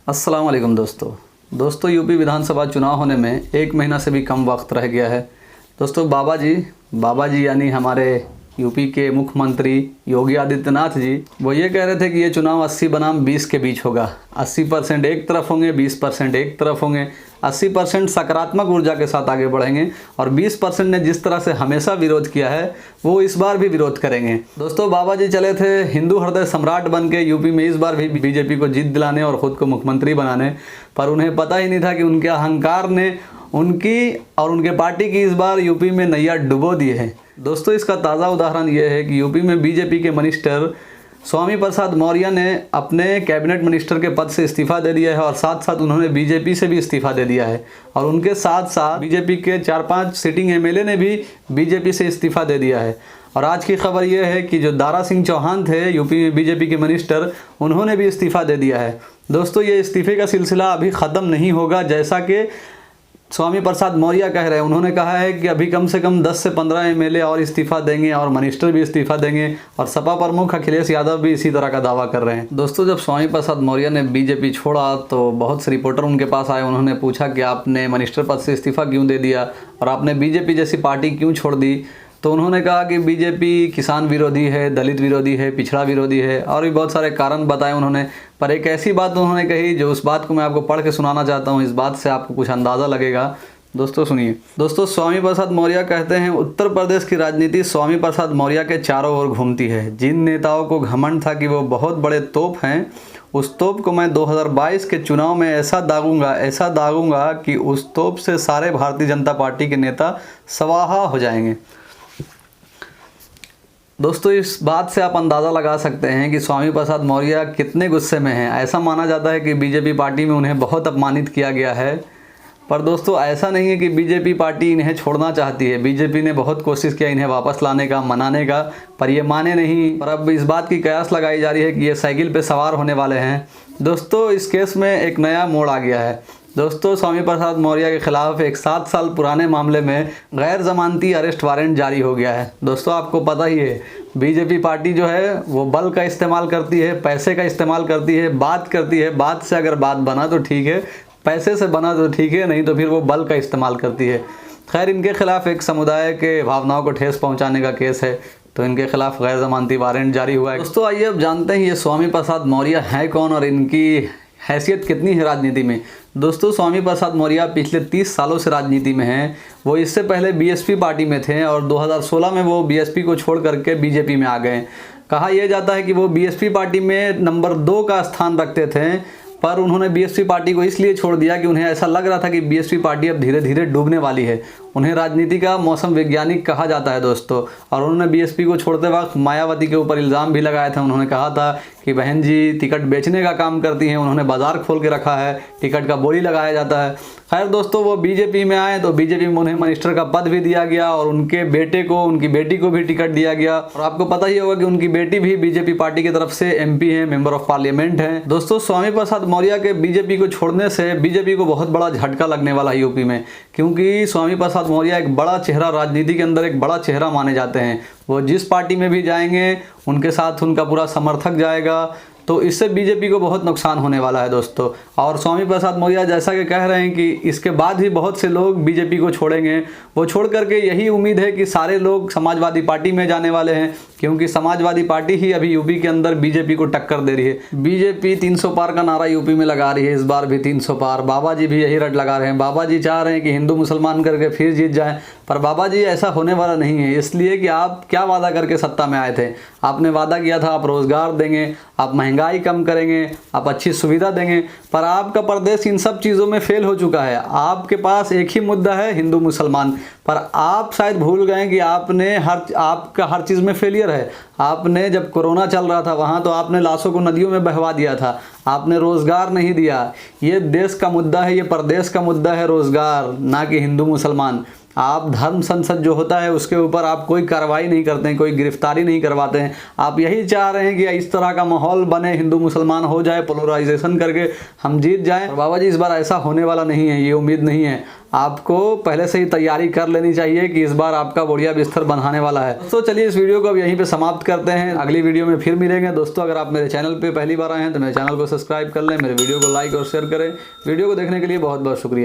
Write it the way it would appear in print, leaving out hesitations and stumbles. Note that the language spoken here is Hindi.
अस्सलाम वालेकुम दोस्तों यूपी विधानसभा चुनाव होने में 1 महीना से भी कम वक्त रह गया है। दोस्तों बाबा जी यानी हमारे यूपी के मुख्यमंत्री योगी आदित्यनाथ जी वो ये कह रहे थे कि ये चुनाव 80 बनाम 20 के बीच होगा। 80% एक तरफ होंगे, 20% एक तरफ होंगे। 80% सकारात्मक ऊर्जा के साथ आगे बढ़ेंगे और 20% ने जिस तरह से हमेशा विरोध किया है वो इस बार भी विरोध करेंगे। दोस्तों बाबा जी चले थे हिंदू हृदय सम्राट बन के यूपी में इस बार भी बीजेपी को जीत दिलाने और ख़ुद को मुख्यमंत्री बनाने, पर उन्हें पता ही नहीं था कि उनके अहंकार ने उनकी और उनके पार्टी की इस बार यूपी में नैया डुबो दी है। दोस्तों इसका ताज़ा उदाहरण ये है कि यूपी में बीजेपी के मिनिस्टर स्वामी प्रसाद मौर्य ने अपने कैबिनेट मिनिस्टर के पद से इस्तीफ़ा दे दिया है और साथ साथ उन्होंने बीजेपी से भी इस्तीफ़ा दे दिया है और उनके साथ साथ बीजेपी के 4-5 सिटिंग एमएलए ने भी बीजेपी से इस्तीफ़ा दे दिया है। और आज की खबर यह है कि जो दारा सिंह चौहान थे यूपी में बीजेपी के मिनिस्टर, उन्होंने भी इस्तीफ़ा दे दिया है। दोस्तों ये इस्तीफ़े का सिलसिला अभी ख़त्म नहीं होगा, जैसा कि स्वामी प्रसाद मौर्य कह रहे हैं। उन्होंने कहा है कि अभी कम से कम 10 से 15 एमएलए और इस्तीफ़ा देंगे और मिनिस्टर भी इस्तीफ़ा देंगे और सपा प्रमुख अखिलेश यादव भी इसी तरह का दावा कर रहे हैं। दोस्तों जब स्वामी प्रसाद मौर्य ने बीजेपी छोड़ा तो बहुत से रिपोर्टर उनके पास आए। उन्होंने पूछा कि आपने मिनिस्टर पद से इस्तीफ़ा क्यों दे दिया और आपने बीजेपी जैसी पार्टी क्यों छोड़ दी। तो उन्होंने कहा कि बीजेपी किसान विरोधी है, दलित विरोधी है, पिछड़ा विरोधी है और भी बहुत सारे कारण बताए उन्होंने। पर एक ऐसी बात उन्होंने कही जो उस बात को मैं आपको पढ़ के सुनाना चाहता हूँ। इस बात से आपको कुछ अंदाज़ा लगेगा। दोस्तों सुनिए। दोस्तों स्वामी प्रसाद मौर्य कहते हैं उत्तर प्रदेश की राजनीति स्वामी प्रसाद मौर्य के चारों ओर घूमती है। जिन नेताओं को घमंड था कि वो बहुत बड़े तोप हैं, उस तोप को मैं 2022 के चुनाव में ऐसा दागूंगा कि उस तोप से सारे भारतीय जनता पार्टी के नेता स्वाहा हो जाएंगे। दोस्तों इस बात से आप अंदाज़ा लगा सकते हैं कि स्वामी प्रसाद मौर्य कितने गुस्से में हैं। ऐसा माना जाता है कि बीजेपी पार्टी में उन्हें बहुत अपमानित किया गया है, पर दोस्तों ऐसा नहीं है कि बीजेपी पार्टी इन्हें छोड़ना चाहती है। बीजेपी ने बहुत कोशिश किया इन्हें वापस लाने का, मनाने का, पर ये माने नहीं। पर अब इस बात की कयास लगाई जा रही है कि ये साइकिल पे सवार होने वाले हैं। दोस्तों इस केस में एक नया मोड़ आ गया है। दोस्तों स्वामी प्रसाद मौर्य के खिलाफ एक 7 साल पुराने मामले में गैर जमानती अरेस्ट वारंट जारी हो गया है। दोस्तों आपको पता ही है बीजेपी पार्टी जो है वो बल का इस्तेमाल करती है, पैसे का इस्तेमाल करती है, बात करती है। बात से अगर बात बना तो ठीक है, पैसे से बना तो ठीक है, नहीं तो फिर वो बल का इस्तेमाल करती है। खैर इनके खिलाफ एक समुदाय के भावनाओं को ठेस पहुंचाने का केस है, तो इनके खिलाफ गैर जमानती वारंट जारी हुआ है। दोस्तों आइए अब जानते हैं ये स्वामी प्रसाद मौर्य हैं कौन और इनकी हैसियत कितनी है राजनीति में। दोस्तों स्वामी प्रसाद मौर्य पिछले 30 सालों से राजनीति में हैं। वो इससे पहले बीएसपी पार्टी में थे और 2016 में वो बीएसपी को छोड़ करके बीजेपी में आ गए। कहा यह जाता है कि वो बीएसपी पार्टी में नंबर 2 का स्थान रखते थे, पर उन्होंने बीएसपी पार्टी को इसलिए छोड़ दिया कि उन्हें ऐसा लग रहा था कि बीएसपी पार्टी अब धीरे धीरे डूबने वाली है। उन्हें राजनीति का मौसम वैज्ञानिक कहा जाता है दोस्तों। और उन्होंने बीएसपी को छोड़ते वक्त मायावती के ऊपर इल्ज़ाम भी लगाया था। उन्होंने कहा था कि बहन जी टिकट बेचने का काम करती हैं, उन्होंने बाज़ार खोल के रखा है, टिकट का बोली लगाया जाता है। खैर दोस्तों वो बीजेपी में आए तो बीजेपी में उन्हें मिनिस्टर का पद भी दिया गया और उनके बेटे को, उनकी बेटी को भी टिकट दिया गया। और आपको पता ही होगा कि उनकी बेटी भी बीजेपी पार्टी की तरफ से एमपी है, मेंबर ऑफ पार्लियामेंट है। दोस्तों स्वामी प्रसाद मौर्य के बीजेपी को छोड़ने से बीजेपी को बहुत बड़ा झटका लगने वाला है यूपी में, क्योंकि स्वामी प्रसाद मौर्य एक बड़ा चेहरा, राजनीति के अंदर एक बड़ा चेहरा माने जाते हैं। वो जिस पार्टी में भी जाएंगे उनके साथ उनका पूरा समर्थक जाएगा, तो इससे बीजेपी को बहुत नुकसान होने वाला है दोस्तों। और स्वामी प्रसाद मौर्य जैसा कि कह रहे हैं कि इसके बाद भी बहुत से लोग बीजेपी को छोड़ेंगे। वो छोड़ करके यही उम्मीद है कि सारे लोग समाजवादी पार्टी में जाने वाले हैं, क्योंकि समाजवादी पार्टी ही अभी यूपी के अंदर बीजेपी को टक्कर दे रही है। बीजेपी 300 पार का नारा यूपी में लगा रही है, इस बार भी 300 पार। बाबा जी भी यही रट लगा रहे हैं। बाबा जी चाह रहे हैं कि हिंदू मुसलमान करके फिर जीत जाए, पर बाबा जी ऐसा होने वाला नहीं है। इसलिए कि आप क्या वादा करके सत्ता में आए थे? आपने वादा किया था आप रोज़गार देंगे, आप महंगाई कम करेंगे, आप अच्छी सुविधा देंगे, पर आपका प्रदेश इन सब चीज़ों में फेल हो चुका है। आपके पास एक ही मुद्दा है, हिंदू मुसलमान, पर आप शायद भूल गए कि आपका हर चीज़ में फेलियर है। आपने जब कोरोना चल रहा था वहाँ तो आपने लाशों को नदियों में बहवा दिया था, आपने रोज़गार नहीं दिया। ये देश का मुद्दा है, ये प्रदेश का मुद्दा है रोज़गार, ना कि हिंदू मुसलमान। आप धर्म संसद जो होता है उसके ऊपर आप कोई कार्रवाई नहीं करते हैं, कोई गिरफ्तारी नहीं करवाते हैं। आप यही चाह रहे हैं कि इस तरह का माहौल बने, हिंदू मुसलमान हो जाए, पोलराइजेशन करके हम जीत जाएं। बाबा जी, इस बार ऐसा होने वाला नहीं है, ये उम्मीद नहीं है। आपको पहले से ही तैयारी कर लेनी चाहिए कि इस बार आपका बढ़िया बिस्तर बंधाने वाला है। दोस्तों चलिए इस वीडियो को अब यहीं पे समाप्त करते हैं, अगली वीडियो में फिर मिलेंगे। दोस्तों अगर आप मेरे चैनल पे पहली बार आए हैं तो मेरे चैनल को सब्सक्राइब कर लें, मेरे वीडियो को लाइक और शेयर करें। वीडियो को देखने के लिए बहुत बहुत शुक्रिया।